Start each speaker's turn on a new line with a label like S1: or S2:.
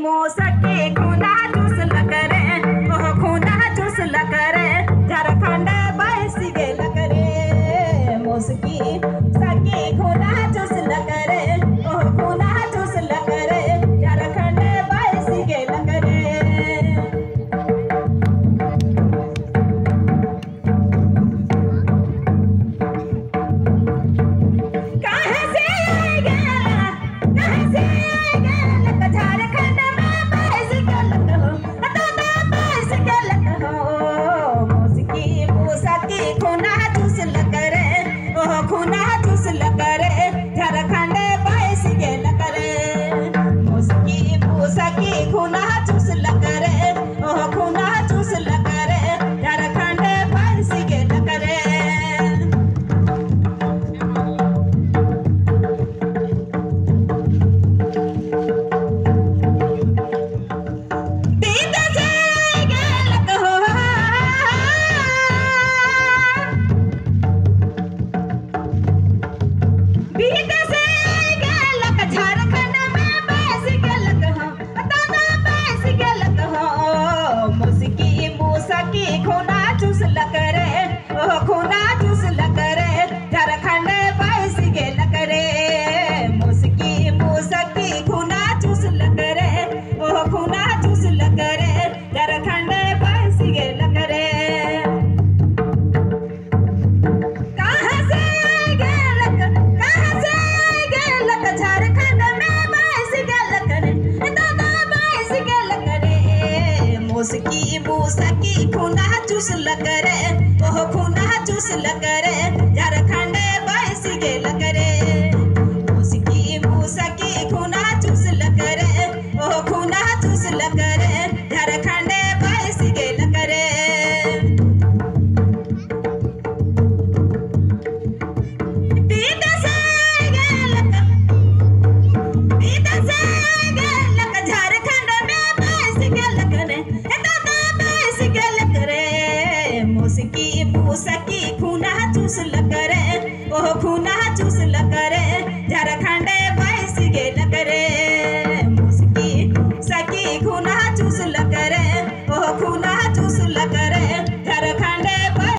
S1: मोसके खूना चूस लकरे ओह खूना चूस लकरे झारखंड बैस गेल करे मोसकी सके खूना चूस लकरे ओह खूना चूस लकरे झारखंड बैस गेल करे खूना चूस लकरे झारखंड बैस गेल करे मोसकी मोसकी खूना चूस लकरे ओह खूना चूस लकरे झारखंड बैस गेल करे खूना चूस लकरे ओह खूना चूस लकरे झारखंड बैस गेल करे मोसकी मोसकी खूना चूस लकरे ओह खूना चूस लकरे झारखंड बैस गेल करे कहाँ से गेलक झारखंड में बैस गेल करे दादा बैस गेल करे मोसकी मोसकी खूना चूस लकरे ओह खूना चूस लकरे झारखंड बैस गेल करे मोसकी मोसकी खूना चूस लकरे ओह खूना चूस लकरे झारखंड बैस गेल करे झारखंड में बैस गेल करे मोसकी मोसकी खूना चूस लकरे ओह खूना चूस लकरे झारखंड